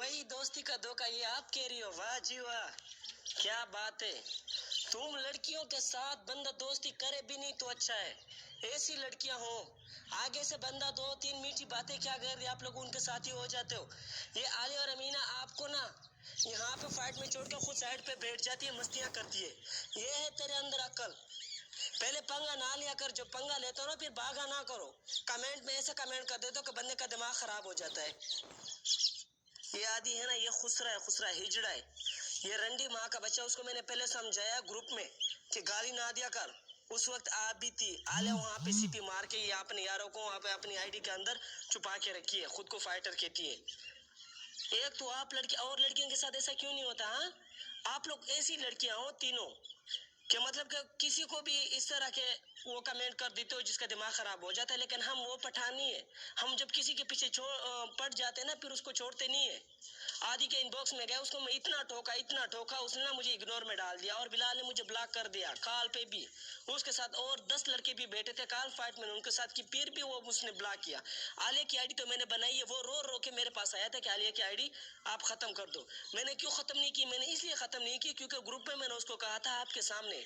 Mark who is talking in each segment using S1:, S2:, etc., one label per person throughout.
S1: वही दोस्ती का धोखा ये आप कह रही हो। वाह जी वाह, क्या बात है। तुम लड़कियों के साथ बंदा दोस्ती करे भी नहीं तो अच्छा है। ऐसी लड़कियां हो, आगे से बंदा दो तीन मीठी बातें क्या कर रही, आप लोग उनके साथ ही हो जाते हो। ये आलिया और अमीना आपको ना यहाँ पे फाइट में छोड़ कर खुद साइड पे बैठ जाती है, मस्तियां करती है। ये है तेरे अंदर अक्ल। पहले पंगा ना लिया कर, जो पंगा लेते हो ना फिर भागा ना करो। कमेंट में ऐसे कमेंट कर देते हो कि बंदे का दिमाग खराब हो जाता है। ये आदि है ना, ये खुसरा हिजड़ा है, ये रंडी माँ का बच्चा। उसको मैंने पहले समझाया ग्रुप में कि गाली ना दिया कर। उस वक्त आप भी थी, आले वहां पे सीपी मार के ये अपने यारों को वहां पे अपनी आईडी के अंदर छुपा के रखी है, खुद को फाइटर कहती है। एक तो आप लड़की और लड़कियों के साथ ऐसा क्यों नहीं होता? हाँ, आप लोग ऐसी लड़कियां हो तीनों कि मतलब कि किसी को भी इस तरह के वो कमेंट कर देते हो जिसका दिमाग खराब हो जाता है। लेकिन हम वो पठान नहीं है, हम जब किसी के पीछे पड़ जाते हैं ना फिर उसको छोड़ते नहीं है। आदि के इनबॉक्स में गया, उसको मैं इतना ठोका, उसने ना मुझे इग्नोर में डाल दिया और बिलाल ने मुझे ब्लॉक कर दिया। कॉल पे भी उसके साथ और 10 लड़के भी बैठे थे कॉल फाइट में उनके साथ की, फिर भी वो उसने ब्लॉक किया। आलिया की आईडी तो मैंने बनाई है, वो रो रो के मेरे पास आया था कि आलिया की आईडी आप खत्म कर दो। मैंने क्यों खत्म नहीं की? मैंने इसलिए खत्म नहीं की क्योंकि ग्रुप में मैंने उसको कहा था आपके सामने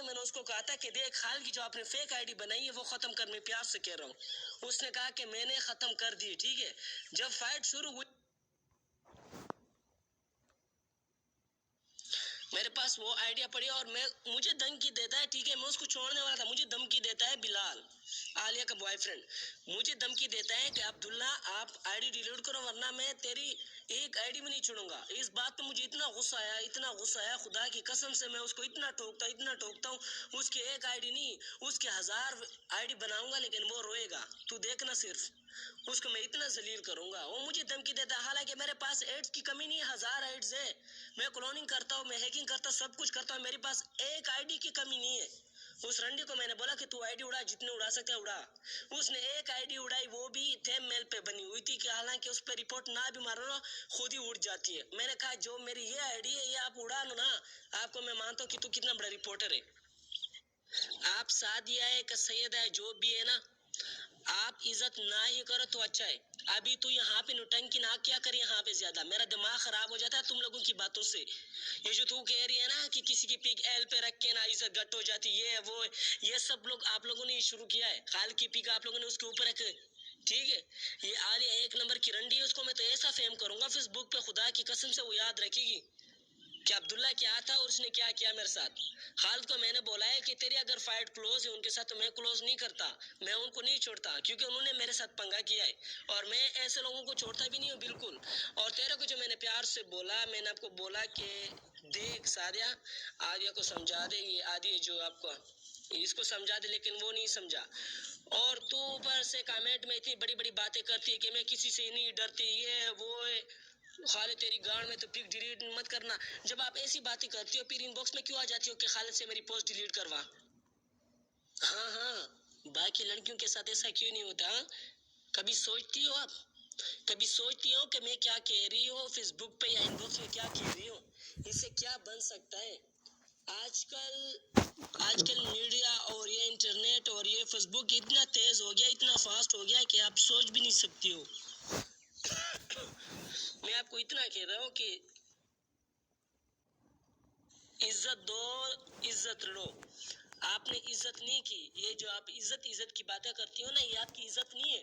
S1: मैंने उसको कहा था कि देख खाल की जो आपने फेक आईडी बनाई है वो खत्म कर, मैं प्यार से कह रहा हूँ। उसने कहा कि मैंने खत्म कर दी। ठीक है, जब फाइट शुरू हुई मेरे पास वो आइडिया पड़ी और मुझे धमकी देता है। ठीक है, मैं उसको छोड़ने वाला था, मुझे धमकी देता है बिलाल, आलिया का बॉयफ्रेंड, मुझे धमकी देता है कि अब्दुल्ला आप आईडी डिलीट करो वरना मैं तेरी एक आईडी में नहीं छोड़ूंगा। इस बात पे मुझे इतना गुस्सा आया, खुदा की कसम से मैं उसको इतना ठोकता हूँ। उसकी एक आईडी नहीं, उसके 1000 आईडी बनाऊंगा लेकिन वो रोएगा, तू देखना सिर्फ उसको मैं इतना जलील करूंगा। वो मुझे धमकी देता है, हालांकि मेरे पास एड्स की कमी नहीं है, 1000 एड्स है, मैं क्लोनिंग करता हूँ, मैं हैकिंग करता हूँ, सब कुछ करता हूँ, मेरे पास एक आईडी की कमी नहीं है। उस रंडी को मैंने बोला कि तू आईडी उड़ा, जितने उड़ा सकते है उड़ा। उसने एक आईडी उड़ाई, वो भी थेम मेल पे बनी हुई थी कि हालांकि उस पर रिपोर्ट ना भी मारो ना खुद ही उड़ जाती है। मैंने कहा जो मेरी ये आईडी है ये आप उड़ा लो ना, आपको मैं मानता हूँ कि तू कितना बड़ा रिपोर्टर है। आप सादिया है कि सैयद है, जो भी है ना, आप इज्जत ना ही करो तो अच्छा है। अभी तो यहाँ पे नुटंकी ना क्या करी, यहाँ पे ज्यादा मेरा दिमाग खराब हो जाता है तुम लोगों की बातों से। ये जो तू कह रही है ना कि किसी की पिक एल पे रख के ना इज्जत घट हो जाती, ये वो ये सब लोग आप लोगों ने शुरू किया है। खाल की पिक आप लोगों ने उसके ऊपर रख, ठीक है। ये आलिया एक नंबर की रंडी है, उसको मैं तो ऐसा फेम करूंगा फेसबुक पे, खुदा की कसम से वो याद रखेगी कि अब्दुल्ला क्या था और उसने क्या किया मेरे साथ। खालिद को मैंने बोला है कि तेरी अगर फाइट क्लोज है उनके साथ तो मैं क्लोज नहीं करता, मैं उनको नहीं छोड़ता क्योंकि उन्होंने मेरे साथ पंगा किया है और मैं ऐसे लोगों को छोड़ता भी नहीं हूँ बिल्कुल। और तेरे को जो मैंने प्यार से बोला, मैंने आपको बोला कि देख सादिया, आदिया को समझा दे, ये आदि जो आपको इसको समझा दे, लेकिन वो नहीं समझा। और तू ऊपर से कमेंट में इतनी बड़ी बड़ी बातें करती है कि मैं किसी से नहीं डरती, ये वो है। खालिद तेरी गांड में तो पिक डिलीट मत करना। जब आप ऐसी बातें करती हो फिर इनबॉक्स में क्यों आ जाती हो कि खालिद से मेरी पोस्ट डिलीट करवा। हाँ हाँ, बाकी लड़कियों के साथ ऐसा क्यों नहीं होता? कभी सोचती हो आप, कभी सोचती हो कि मैं क्या कह रही हूँ फेसबुक पे या इनबॉक्स में क्या कह रही हूँ, इससे क्या बन सकता है? आजकल मीडिया और ये इंटरनेट और ये फेसबुक इतना तेज हो गया, इतना फास्ट हो गया कि आप सोच भी नहीं सकती हो। मैं आपको इतना कह रहा हूँ कि इज्जत दो, इज्जत लो। आपने इज्जत नहीं की, ये जो आप इज्जत की बातें करती हो ना, ये आपकी इज्जत नहीं है।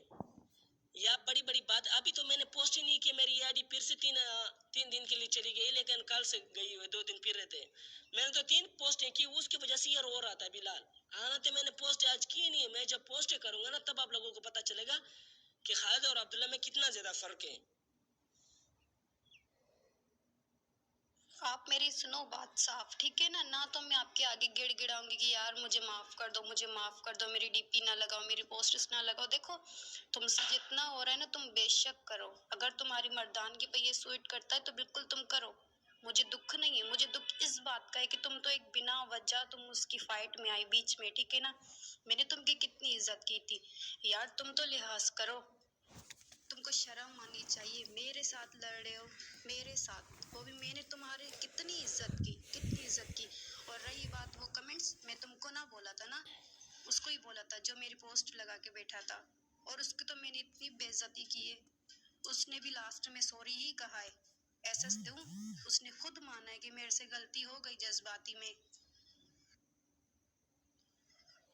S1: ये आप बड़ी बड़ी बात, अभी तो मैंने पोस्ट ही नहीं की, मेरी आईडी फिर से तीन दिन के लिए चली गई, लेकिन कल से गई हुई 2 दिन फिर रहते। मैंने तो 3 पोस्टें की, उसकी वजह से ये रो रहा था बिलाल। हालांकि मैंने पोस्ट आज की नहीं है, मैं जब पोस्ट करूंगा ना तब आप लोगों को पता चलेगा कि खालिद और अब्दुल्ला में कितना ज्यादा फर्क है।
S2: आप मेरी सुनो बात साफ, ठीक है ना? ना तो मैं आपके आगे गिड़गिड़ाऊंगी कि यार मुझे माफ कर दो, मुझे माफ कर दो, मेरी डीपी ना लगाओ, मेरी पोस्टर्स ना लगाओ। देखो तुमसे जितना हो रहा है ना तुम बेशक करो, अगर तुम्हारी मर्दानगी पे ये सूट करता है तो बिल्कुल तुम करो, मुझे दुख नहीं है। मुझे दुख इस बात का है कि तुम तो एक बिना वजह तुम उसकी फाइट में आई बीच में, ठीक है ना? मैंने तुमकी कितनी इज्जत की थी यार, तुम तो लिहाज करो, तुमको शर्म आनी चाहिए। मेरे साथ लड़ रहे हो, मेरे साथ, वो भी मैंने तुम्हारे कितनी इज्जत की। और रही बात वो कमेंट्स, मैं तुमको ना बोला था ना, उसको ही बोला था जो मेरी पोस्ट लगा के बैठा था, और उसकी तो मैंने इतनी बेइज्जती की है। उसने भी लास्ट में सॉरी ही कहा है। एसएस दूं, उसने खुद माना है कि मेरे से गलती हो गई जज्बाती में।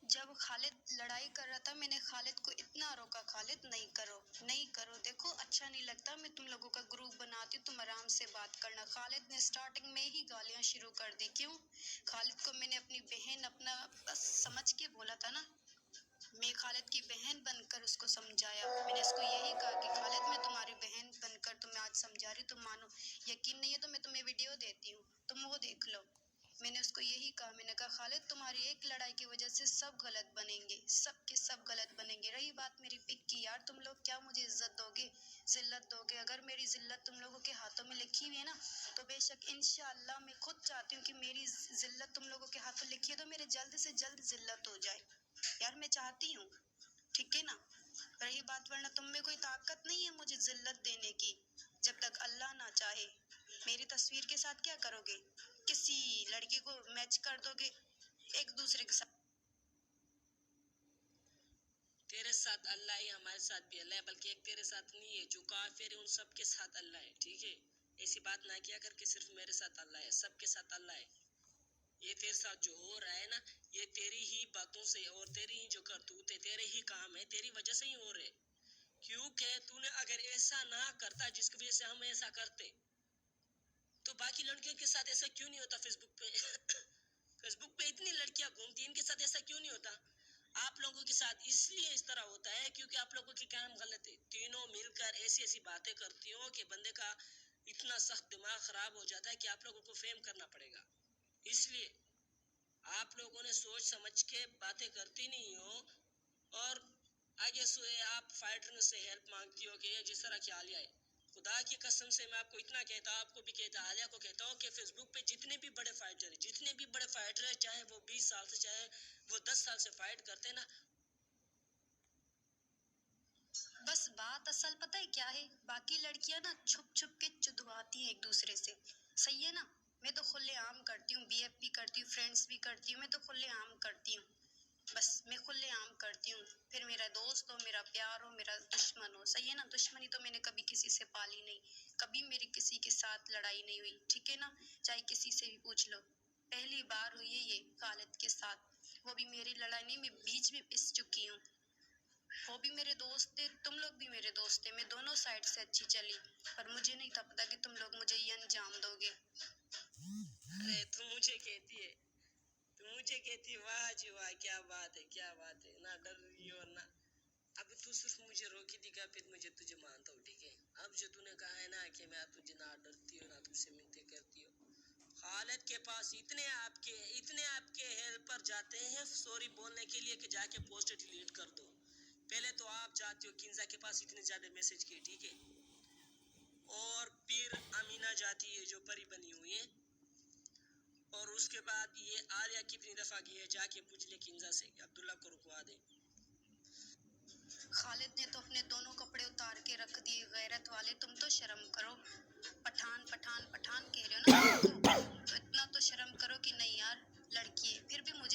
S2: जब खालिद लड़ाई कर रहा था मैंने खालिद को इतना रोका, खालिद नहीं करो, नहीं करो, देखो अच्छा नहीं लगता, मैं तुम लोगों का ग्रुप बनाती हूँ, तुम आराम से बात करना। खालिद ने स्टार्टिंग में ही गालियां शुरू कर दी। क्यों? खालिद को मैंने अपनी बहन अपना बस समझ के बोला था ना, मैं खालिद की बहन बनकर उसको समझाया। मैंने इसको यही कहा कि खालिद मैं तुम्हारी बहन बनकर तुम्हें आज समझा रही, तुम मानो। यकीन नहीं है तो मैं तुम्हें वीडियो देती हूँ, तुम वो देख लो। मैंने उसको यही कहा, मैंने कहा खालिद तुम्हारी एक लड़ाई की वजह से सब गलत बनेंगे, सब के सब गलत बनेंगे। रही बात मेरी पिक की, यार तुम लोग क्या मुझे इज्जत दोगे, जिल्लत दोगे? अगर मेरी जिल्लत तुम लोगों के हाथों में लिखी हुई है ना, तो बेशक इंशाअल्लाह मैं खुद चाहती हूँ कि मेरी जिल्लत तुम लोगों के हाथों लिखी है तो मेरे जल्द से जल्द जिल्लत हो जाए। यार मैं चाहती हूँ, ठीक है ना? रही बात, वरना तुम में कोई ताकत नहीं है मुझे जिल्लत देने की, जब तक अल्लाह ना चाहे। मेरी तस्वीर के साथ क्या करोगे? किसी लड़के को मैच कर दोगे एक दूसरे के साथ।
S1: तेरे साथ अल्लाह है, हमारे साथ भी अल्लाह है, बल्कि एक तेरे साथ नहीं है, जो काफिर है उन सब के साथ अल्लाह है, ठीक है? ऐसी बात ना किया कर कि सिर्फ मेरे साथ अल्लाह है, सबके साथ अल्लाह है। ये तेरे साथ जो हो रहा है ना, ये तेरी ही बातों से और तेरी ही जो करतूत है, तेरे ही काम है, तेरी वजह से ही हो रहे। क्योंकि तूने अगर ऐसा ना करता जिसकी वजह से हम ऐसा करते, तो बाकी लड़कियों के साथ ऐसा क्यों नहीं होता फेसबुक पे? फेसबुक पे इतनी लड़कियां घूमती, इनके साथ ऐसा क्यों नहीं होता? आप लोगों के साथ इसलिए इस तरह होता है क्योंकि आप लोगों की काम गलत है। तीनों मिलकर ऐसी ऐसी बातें करती हो कि बंदे का इतना सख्त दिमाग खराब हो जाता है कि आप लोगों को फेम करना पड़ेगा। इसलिए आप लोगों ने सोच समझ के बातें करती नहीं हो, और आगे से आप फाइटर से हेल्प मांगती हो कि जिस तरह की आलिया है। खुदा की कसम से मैं आपको इतना कहता हूँ, आपको भी कहता, आलिया को कहता हूँ कि फेसबुक पे जितने भी बड़े फाइटर है, जितने भी बड़े फाइटर है, चाहे वो 20 साल से चाहे वो 10 साल से फाइट करते हैं ना,
S2: बस बात असल पता है क्या है, बाकी लड़कियां ना छुप छुप के चुदवाती हैं एक दूसरे से, सही है ना? मैं तो खुलेआम करती हूँ, बीएफ भी करती हूँ, फ्रेंड्स भी करती हूँ, मैं तो खुलेआम करती हूँ। बस मैं खुलेआम करती हूँ, फिर मेरा दोस्त हो, मेरा प्यार हो, मेरा दुश्मन हो, सही है ना? दुश्मनी तो मैंने कभी किसी से पाली नहीं, कभी मेरी किसी के साथ लड़ाई नहीं हुई, ठीक है ना? चाहे किसी से भी पूछ लो, पहली बार हुई है ये खालिद के साथ, वो भी मेरी लड़ाई नहीं, मैं बीच में पिस चुकी हूँ। वो भी मेरे दोस्त थे, तुम लोग भी मेरे दोस्त थे, मैं दोनों साइड से अच्छी चली, पर मुझे नहीं था पता कि तुम लोग मुझे ये अंजाम दोगे।
S1: अरे तू मुझे कहती है, तू मुझे कहती है, वाह जी वाह, क्या बात है, क्या बात है, ना डर रही हो ना। अब तू सिर्फ मुझे रोकी दिखा, फिर मुझे तुझे मानता हूँ, ठीक है? अब जो तूने कहा है ना कि मैं तुझे ना डरती हूँ ना तुझसे मिलते करती हो, खालिद के पास इतने आपके हेल्पर जाते हैं सॉरी बोलने के लिए कि जाके पोस्ट डिलीट कर दो। पहले तो आप जाते हो किंजा के पास इतने ज्यादा मैसेज किए, ठीक है? और फिर अमीना जाती है जो परी बनी हुई है, और उसके बाद ये आलिया कितनी दफा गई है, जाके पूछ ले किंजा से कि अब्दुल्ला को रुकवा दे।
S2: खालिद ने तो अपने दोनों कपड़े उतार के रख दिए, गैरत वाले, तुम तो शर्म करो। पठान पठान पठान कह रहे हो ना, तो इतना तो शर्म करो कि नहीं यार, लड़की है फिर भी मुझे